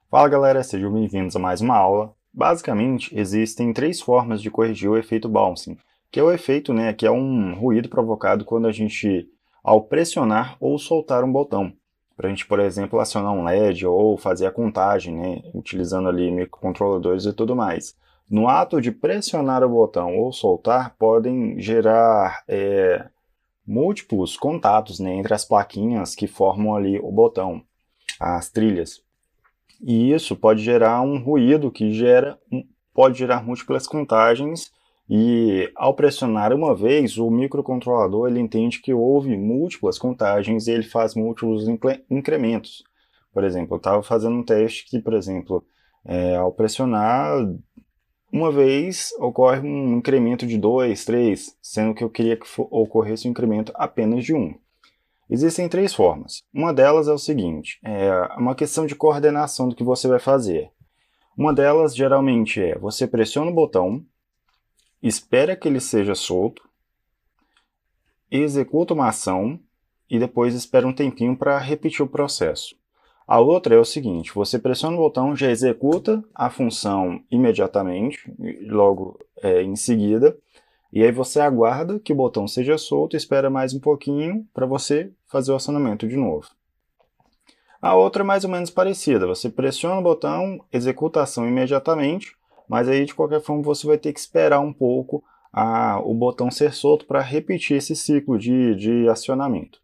Fala galera, sejam bem-vindos a mais uma aula. Basicamente, existem três formas de corrigir o efeito bouncing, que é o efeito, que é um ruído provocado quando a gente, ao pressionar ou soltar um botão, para a gente, por exemplo, acionar um LED ou fazer a contagem, utilizando ali microcontroladores e tudo mais. No ato de pressionar o botão ou soltar, podem gerar múltiplos contatos, entre as plaquinhas que formam ali o botão, as trilhas. E isso pode gerar um ruído que pode gerar múltiplas contagens e ao pressionar uma vez, o microcontrolador ele entende que houve múltiplas contagens e ele faz múltiplos incrementos. Por exemplo, eu estava fazendo um teste que, por exemplo, ao pressionar uma vez ocorre um incremento de 2, 3, sendo que eu queria que ocorresse um incremento apenas de 1. Existem três formas. Uma delas é o seguinte, é uma questão de coordenação do que você vai fazer. Uma delas, geralmente, é você pressiona o botão, espera que ele seja solto, executa uma ação e depois espera um tempinho para repetir o processo. A outra é o seguinte, você pressiona o botão, já executa a função imediatamente, logo em seguida, e aí você aguarda que o botão seja solto e espera mais um pouquinho para você fazer o acionamento de novo. A outra é mais ou menos parecida, você pressiona o botão, executa a ação imediatamente, mas aí de qualquer forma você vai ter que esperar um pouco o botão ser solto para repetir esse ciclo de acionamento.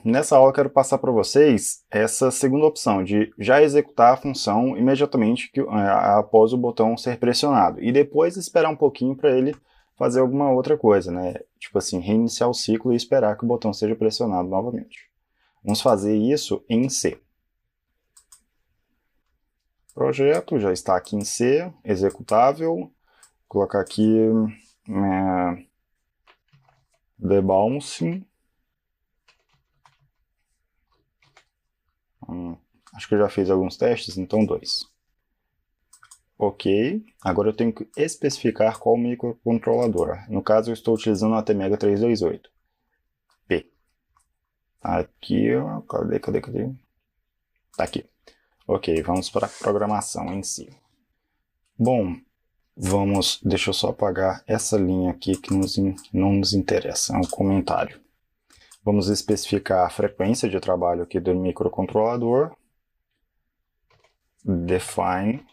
Nessa aula eu quero passar para vocês essa segunda opção, de já executar a função imediatamente após o botão ser pressionado, e depois esperar um pouquinho para ele fazer alguma outra coisa, tipo assim, reiniciar o ciclo e esperar que o botão seja pressionado novamente. Vamos fazer isso em C. Projeto já está aqui em C, executável. Vou colocar aqui debouncing. Acho que eu já fiz alguns testes, então 2. Ok, agora eu tenho que especificar qual microcontrolador. No caso, eu estou utilizando o ATmega 328. P. Aqui, ó, cadê? Tá aqui. Ok, vamos para a programação em si. Bom, deixa eu só apagar essa linha aqui que não nos interessa, é um comentário. Vamos especificar a frequência de trabalho aqui do microcontrolador. Define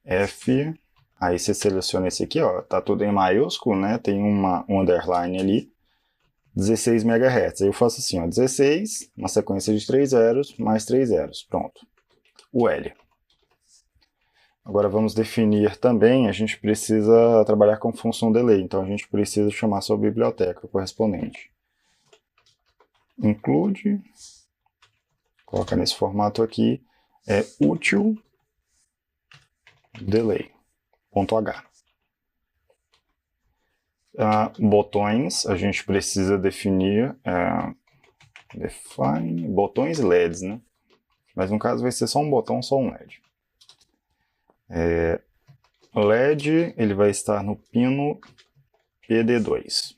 F, aí você seleciona esse aqui, ó, tá tudo em maiúsculo, tem um underline ali, 16 MHz. Aí eu faço assim, ó, 16, uma sequência de 3 zeros, mais 3 zeros, pronto. O L. Agora vamos definir também, a gente precisa trabalhar com função delay, então a gente precisa chamar sua biblioteca correspondente. Include, coloca nesse formato aqui, útil delay.h. Botões, a gente precisa definir define botões LEDs, mas no caso vai ser só um botão, só um LED. LED, ele vai estar no pino PD2,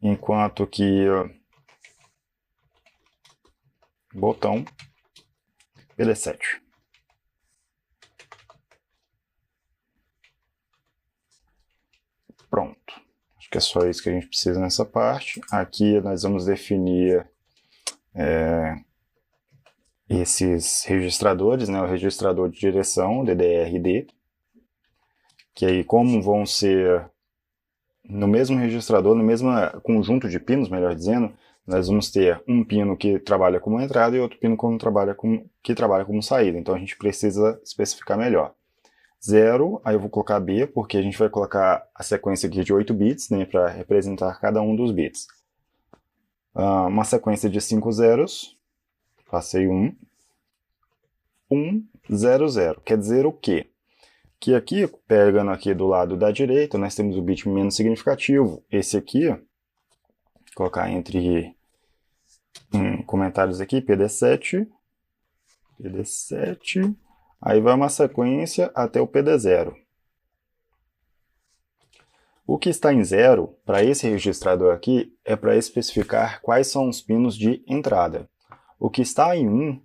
enquanto que botão PD7. Pronto. Acho que é só isso que a gente precisa nessa parte. Aqui nós vamos definir esses registradores, o registrador de direção, DDR-D, que aí como vão ser no mesmo registrador, no mesmo conjunto de pinos, melhor dizendo, nós vamos ter um pino que trabalha como entrada e outro pino que trabalha como saída. Então a gente precisa especificar melhor. 0, aí eu vou colocar B, porque a gente vai colocar a sequência aqui de 8 bits, para representar cada um dos bits. Uma sequência de 5 zeros, passei 1, 1, 0, 0. Quer dizer o quê? Que aqui, pegando aqui do lado da direita, nós temos o bit menos significativo. Esse aqui, vou colocar entre comentários aqui, PD7, PD7, aí vai uma sequência até o PD0. O que está em 0, para esse registrador aqui, é para especificar quais são os pinos de entrada. O que está em 1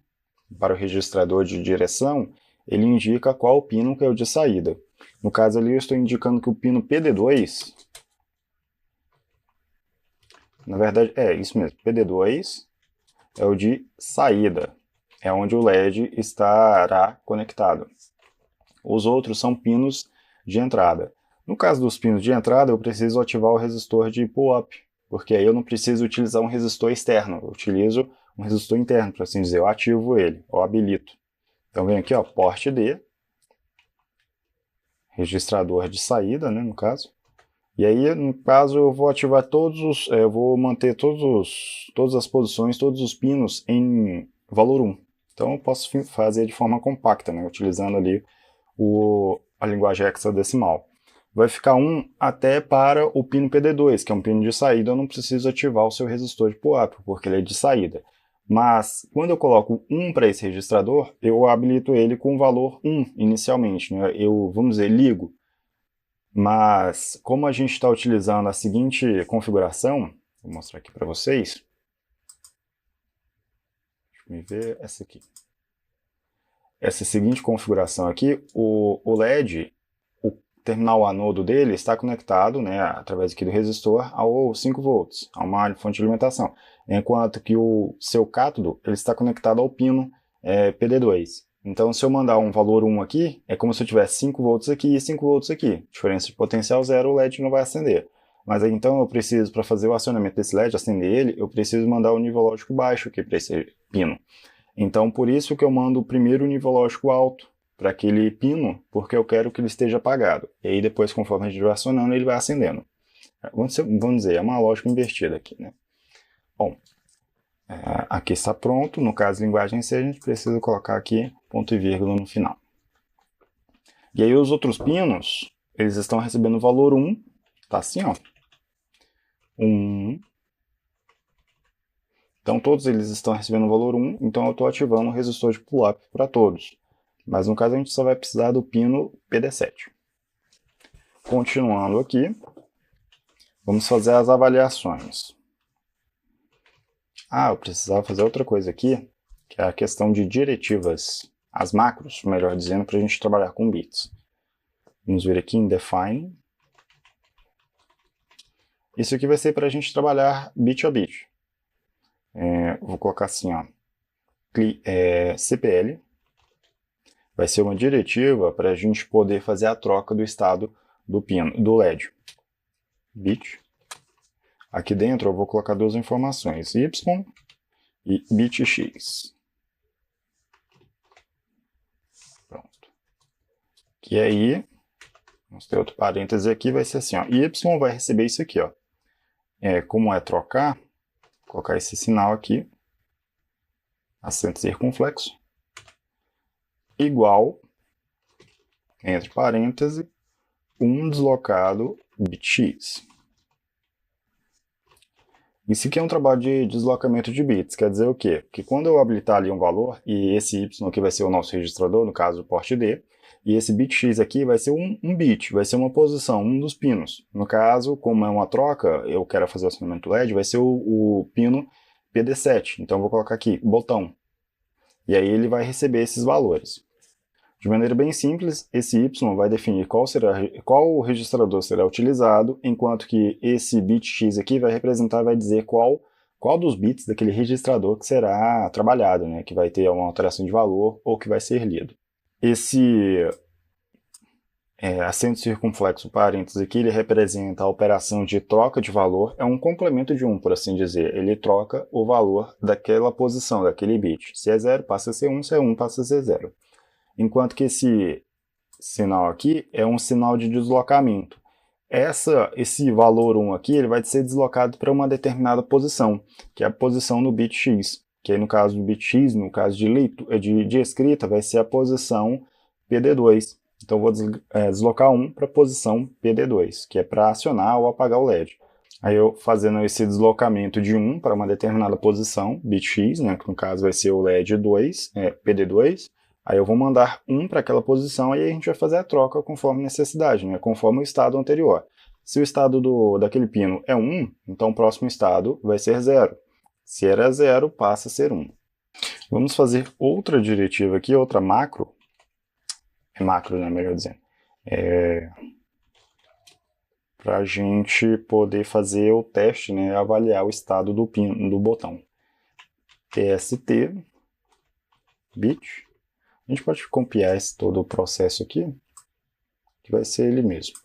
para o registrador de direção, ele indica qual pino que é o de saída. No caso ali, eu estou indicando que o pino PD2, na verdade, é isso mesmo, PD2 é o de saída, é onde o LED estará conectado. Os outros são pinos de entrada. No caso dos pinos de entrada, eu preciso ativar o resistor de pull-up, porque aí eu não preciso utilizar um resistor externo, eu utilizo um resistor interno, para assim dizer, eu ativo ele, eu habilito. Então vem aqui, ó, porte D, registrador de saída, né, no caso. E aí, no caso, eu vou ativar eu vou manter todas as posições, todos os pinos em valor 1. Então eu posso fazer de forma compacta, né, utilizando ali a linguagem hexadecimal. Vai ficar 1 até para o pino PD2, que é um pino de saída, eu não preciso ativar o seu resistor de pull-up, porque ele é de saída. Mas, quando eu coloco 1 para esse registrador, eu habilito ele com o valor 1 inicialmente, né? Eu, vamos dizer, ligo. Mas, como a gente está utilizando a seguinte configuração, vou mostrar aqui para vocês. Deixa eu ver essa aqui. Essa seguinte configuração aqui, o LED, o terminal anodo dele está conectado, né, através aqui do resistor, ao 5 volts, a uma fonte de alimentação, enquanto que o seu cátodo ele está conectado ao pino PD2. Então, se eu mandar um valor 1 aqui, é como se eu tivesse 5 volts aqui e 5 volts aqui. Diferença de potencial zero, o LED não vai acender. Mas aí, então, eu preciso, para fazer o acionamento desse LED, acender ele, eu preciso mandar o nível lógico baixo aqui para esse pino. Então, por isso que eu mando o primeiro nível lógico alto para aquele pino, porque eu quero que ele esteja apagado. E aí, depois, conforme a gente vai acionando, ele vai acendendo. Vamos dizer, é uma lógica invertida aqui, né? Bom, aqui está pronto. No caso de linguagem C, a gente precisa colocar aqui ponto e vírgula no final. E aí, os outros pinos, eles estão recebendo o valor 1. Tá assim, ó. 1. Então, todos eles estão recebendo o valor 1, então eu estou ativando o resistor de pull-up para todos. Mas, no caso, a gente só vai precisar do pino PD7. Continuando aqui, vamos fazer as avaliações. Eu precisava fazer outra coisa aqui, que é a questão de diretivas, as macros, melhor dizendo, para a gente trabalhar com bits. Vamos ver aqui em Define. Isso aqui vai ser para a gente trabalhar bit a bit. Vou colocar assim, ó, CPL. Vai ser uma diretiva para a gente poder fazer a troca do estado do LED. Bit. Aqui dentro eu vou colocar duas informações, Y e bit X. Pronto. E aí, vamos ter outro parêntese aqui, vai ser assim, ó, Y vai receber isso aqui, ó. Como é trocar, vou colocar esse sinal aqui, acento circunflexo, igual, entre parênteses, 1 deslocado bit X. Isso aqui é um trabalho de deslocamento de bits, quer dizer o quê? Que quando eu habilitar ali um valor, e esse Y aqui vai ser o nosso registrador, no caso o porte D, e esse bit X aqui vai ser um bit, vai ser uma posição, um dos pinos. No caso, como é uma troca, eu quero fazer o acionamento LED, vai ser o pino PD7. Então eu vou colocar aqui, botão. E aí ele vai receber esses valores. De maneira bem simples, esse Y vai definir qual registrador será utilizado, enquanto que esse bit X aqui vai dizer qual dos bits daquele registrador que será trabalhado, né, que vai ter uma alteração de valor ou que vai ser lido. Esse acento circunflexo parênteses aqui, ele representa a operação de troca de valor, é um complemento de 1, por assim dizer. Ele troca o valor daquela posição, daquele bit. Se é 0, passa a ser 1, se é 1, passa a ser 0. Enquanto que esse sinal aqui é um sinal de deslocamento. Esse valor 1 aqui ele vai ser deslocado para uma determinada posição, que é a posição no bit X. Que aí no caso do bit X, no caso de escrita, vai ser a posição PD2. Então eu vou deslocar 1 para a posição PD2, que é para acionar ou apagar o LED. Aí eu fazendo esse deslocamento de 1 para uma determinada posição, bit X, né, que no caso vai ser o LED 2, PD2, aí eu vou mandar 1 para aquela posição e aí a gente vai fazer a troca conforme necessidade, né? Conforme o estado anterior. Se o estado daquele pino é 1, então o próximo estado vai ser 0. Se era 0, passa a ser 1. Vamos fazer outra diretiva aqui, outra macro. É macro, né, melhor dizendo. Para a gente poder fazer o teste, né, avaliar o estado do pino, do botão. tst bit. A gente pode copiar todo o processo aqui, que vai ser ele mesmo.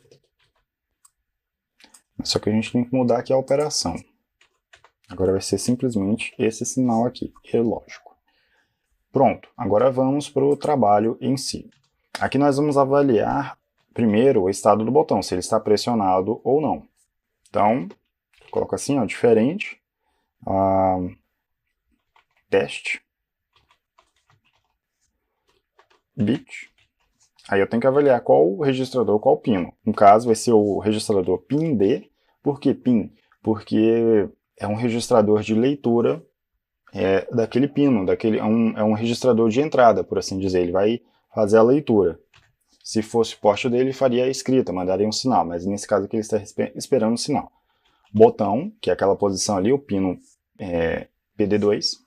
Só que a gente tem que mudar aqui a operação. Agora vai ser simplesmente esse sinal aqui, é lógico. Pronto, agora vamos para o trabalho em si. Aqui nós vamos avaliar primeiro o estado do botão, se ele está pressionado ou não. Então, coloco assim, ó, diferente, teste, bit. Aí eu tenho que avaliar qual o registrador, qual pino. No caso, vai ser o registrador PIN D. Por que PIN? Porque é um registrador de leitura daquele pino, é um registrador de entrada, por assim dizer. Ele vai fazer a leitura. Se fosse o porte dele, faria a escrita, mandaria um sinal, mas nesse caso aqui ele está esperando o sinal. Botão, que é aquela posição ali, o pino PD2.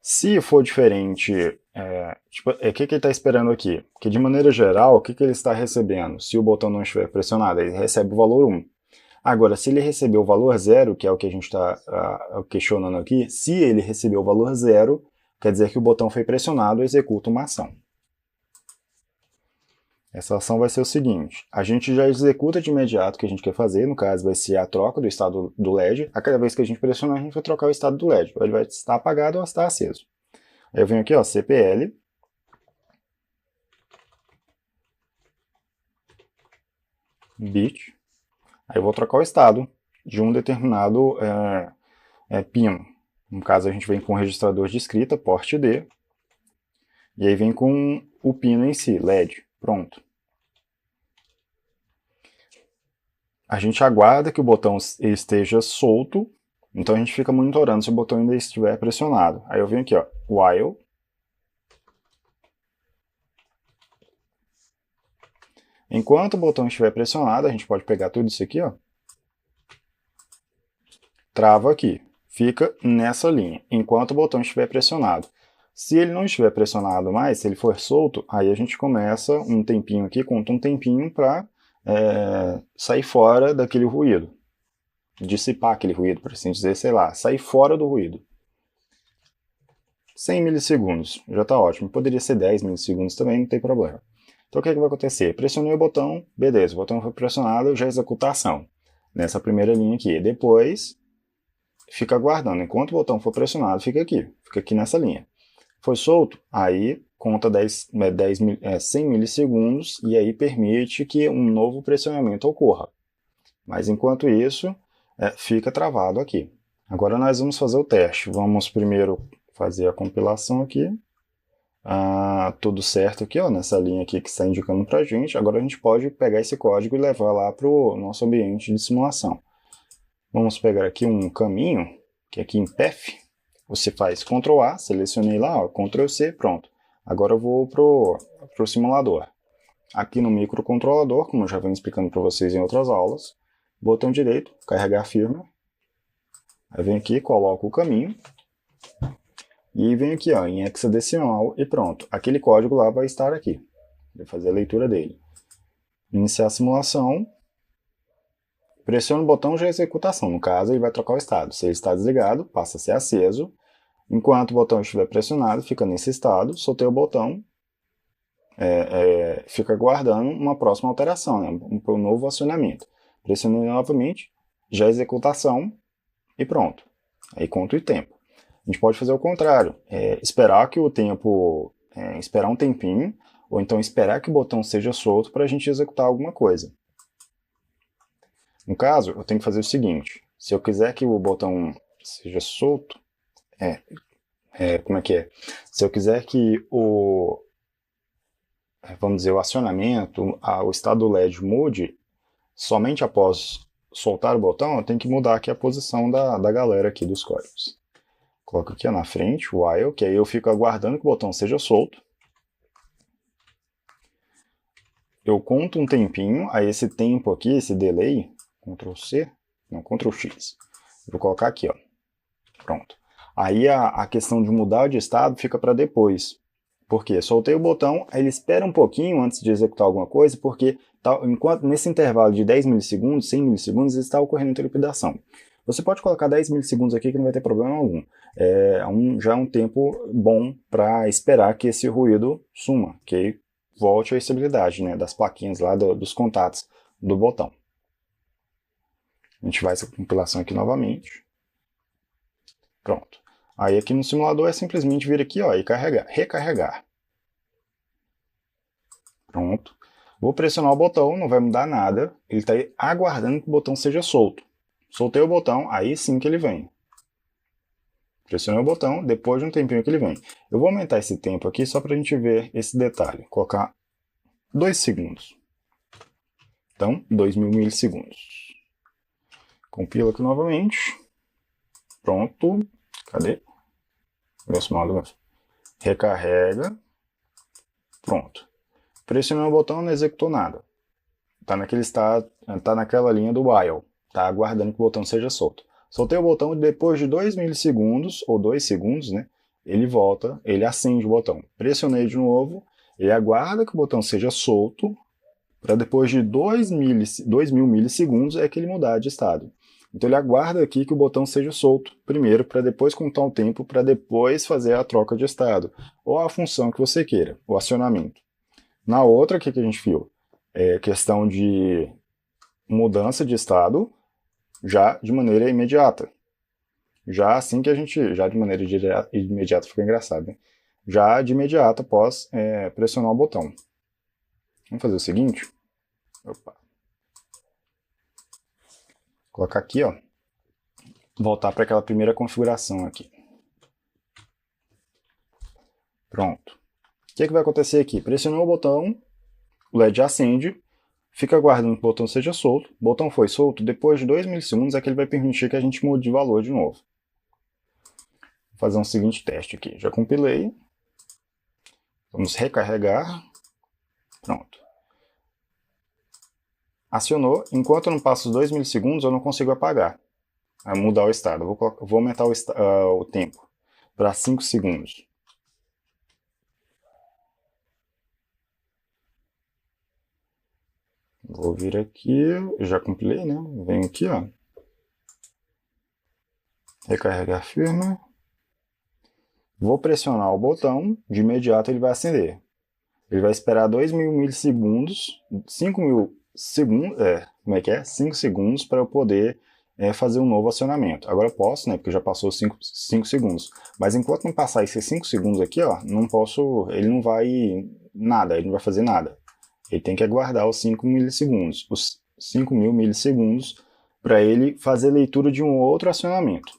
Se for diferente, o que ele está esperando aqui? Porque de maneira geral, o que ele está recebendo? Se o botão não estiver pressionado, ele recebe o valor 1. Agora, se ele receber o valor 0, que é o que a gente está questionando aqui, se ele receber o valor 0, quer dizer que o botão foi pressionado e executa uma ação. Essa ação vai ser o seguinte, a gente já executa de imediato o que a gente quer fazer, no caso vai ser a troca do estado do LED, a cada vez que a gente pressionar a gente vai trocar o estado do LED, ou ele vai estar apagado ou estar aceso. Aí eu venho aqui, ó, CPL, bit, aí eu vou trocar o estado de um determinado pino. No caso a gente vem com o registrador de escrita, porte D, e aí vem com o pino em si, LED, pronto. A gente aguarda que o botão esteja solto, então a gente fica monitorando se o botão ainda estiver pressionado. Aí eu venho aqui, ó, while, enquanto o botão estiver pressionado, a gente pode pegar tudo isso aqui, ó, trava aqui, fica nessa linha, enquanto o botão estiver pressionado. Se ele não estiver pressionado mais, se ele for solto, aí a gente começa um tempinho aqui, conta um tempinho para sair fora daquele ruído, dissipar aquele ruído, por assim dizer, sei lá, sair fora do ruído. 100 milissegundos, já está ótimo, poderia ser 10 milissegundos também, não tem problema. Então o que vai acontecer? Pressionei o botão, beleza, o botão foi pressionado, já executa a ação, nessa primeira linha aqui. Depois, fica aguardando, enquanto o botão for pressionado, fica aqui nessa linha. Foi solto, aí conta 100 milissegundos e aí permite que um novo pressionamento ocorra. Mas enquanto isso, fica travado aqui. Agora nós vamos fazer o teste. Vamos primeiro fazer a compilação aqui. Tudo certo aqui, ó, nessa linha aqui que está indicando para a gente. Agora a gente pode pegar esse código e levar lá para o nosso ambiente de simulação. Vamos pegar aqui um caminho, que aqui em Path, você faz Ctrl A, selecionei lá, ó, Ctrl C, pronto. Agora eu vou pro simulador. Aqui no microcontrolador, como eu já venho explicando para vocês em outras aulas, botão direito, carregar firmware. Aí venho aqui, coloco o caminho. E venho aqui, ó, em hexadecimal e pronto. Aquele código lá vai estar aqui. Vou fazer a leitura dele. Iniciar a simulação. Pressiona o botão já executa a ação. No caso, ele vai trocar o estado. Se ele está desligado, passa a ser aceso. Enquanto o botão estiver pressionado, fica nesse estado. Soltei o botão, fica aguardando uma próxima alteração, né? Um novo acionamento. Pressionei novamente, já executa a ação e pronto. Aí conta o tempo. A gente pode fazer o contrário. Esperar que o tempo... esperar um tempinho, ou então esperar que o botão seja solto para a gente executar alguma coisa. No caso, eu tenho que fazer o seguinte, se eu quiser que o botão seja solto, se eu quiser que vamos dizer, o acionamento, o estado do LED mude, somente após soltar o botão, eu tenho que mudar aqui a posição da galera aqui dos códigos. Coloco aqui na frente, while, que aí eu fico aguardando que o botão seja solto. Eu conto um tempinho, aí esse tempo aqui, esse delay, Ctrl C, não, Ctrl X. Vou colocar aqui, ó. Pronto. Aí a questão de mudar de estado fica para depois. Por quê? Soltei o botão, aí ele espera um pouquinho antes de executar alguma coisa, porque enquanto nesse intervalo de 10 milissegundos, 100 milissegundos, está ocorrendo interrupção. Você pode colocar 10 milissegundos aqui que não vai ter problema algum. Já é um tempo bom para esperar que esse ruído suma, que volte à estabilidade, né, das plaquinhas lá, dos contatos do botão. A gente vai essa compilação aqui novamente. Pronto. Aí aqui no simulador é simplesmente vir aqui, ó, e recarregar. Pronto. Vou pressionar o botão, não vai mudar nada. Ele está aguardando que o botão seja solto. Soltei o botão, aí sim que ele vem. Pressionei o botão, depois de um tempinho que ele vem. Eu vou aumentar esse tempo aqui só para a gente ver esse detalhe. Colocar 2 segundos. Então, 2000 milissegundos. Compila aqui novamente. Pronto. Cadê? Recarrega. Pronto. Pressionei o botão, não executou nada. Tá naquela linha do while. Tá aguardando que o botão seja solto. Soltei o botão e depois de 2 milissegundos, ou 2 segundos, né? Ele volta, ele acende o botão. Pressionei de novo, ele aguarda que o botão seja solto, para depois de 2000 milissegundos é que ele mudar de estado. Então ele aguarda aqui que o botão seja solto primeiro, para depois contar um tempo, para depois fazer a troca de estado, ou a função que você queira, o acionamento. Na outra, o que a gente viu? É questão de mudança de estado, já de maneira imediata. Já assim que já de maneira imediata fica engraçado, né? Já de imediato após pressionar o botão. Vamos fazer o seguinte. Opa. Colocar aqui, ó. Voltar para aquela primeira configuração aqui. Pronto. O que vai acontecer aqui? Pressionou o botão, o LED acende, fica aguardando que o botão seja solto. O botão foi solto, depois de 2 milissegundos é que ele vai permitir que a gente mude de valor de novo. Vou fazer um seguinte teste aqui. Já compilei. Vamos recarregar. Pronto. Acionou. Enquanto eu não passo os 2 milissegundos, eu não consigo apagar. Mudar o estado. Vou aumentar o tempo para 5 segundos. Vou vir aqui, eu já compilei, né? Venho aqui, ó. Recarregar firma. Vou pressionar o botão, de imediato ele vai acender. Ele vai esperar 2000 milissegundos, 5000 segundos, 5 segundos para eu poder fazer um novo acionamento. Agora eu posso, né? Porque já passou 5 segundos. Mas enquanto não passar esses 5 segundos aqui, ó, não posso, ele não vai nada, ele não vai fazer nada. Ele tem que aguardar os 5 milissegundos, os 5000 milissegundos, para ele fazer leitura de um outro acionamento.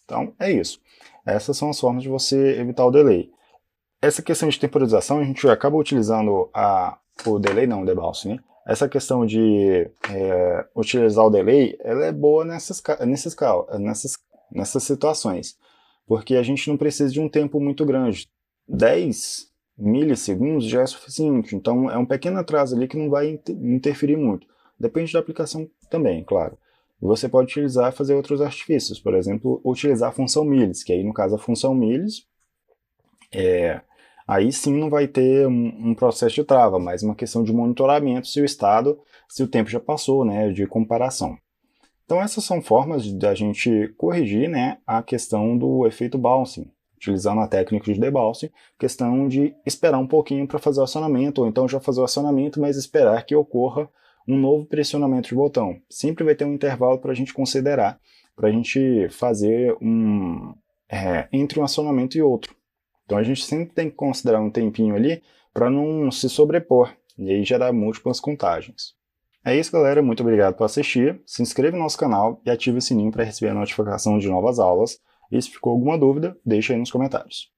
Então, é isso. Essas são as formas de você evitar o delay. Essa questão de temporização, a gente acaba utilizando o delay, não, o debounce, né? Essa questão de utilizar o delay, ela é boa nessas situações, porque a gente não precisa de um tempo muito grande. 10 milissegundos já é suficiente, então é um pequeno atraso ali que não vai interferir muito. Depende da aplicação também, claro. Você pode utilizar fazer outros artifícios, por exemplo, utilizar a função milis, que aí no caso a função milis, aí sim não vai ter um processo de trava, mas uma questão de monitoramento se o tempo já passou, né, de comparação. Então essas são formas de a gente corrigir, né, a questão do efeito bouncing, utilizando a técnica de debouncing, questão de esperar um pouquinho para fazer o acionamento, ou então já fazer o acionamento, mas esperar que ocorra um novo pressionamento de botão. Sempre vai ter um intervalo para a gente considerar, para a gente fazer entre um acionamento e outro. Então a gente sempre tem que considerar um tempinho ali para não se sobrepor e aí gerar múltiplas contagens. É isso, galera. Muito obrigado por assistir. Se inscreva no nosso canal e ative o sininho para receber a notificação de novas aulas. E se ficou alguma dúvida, deixa aí nos comentários.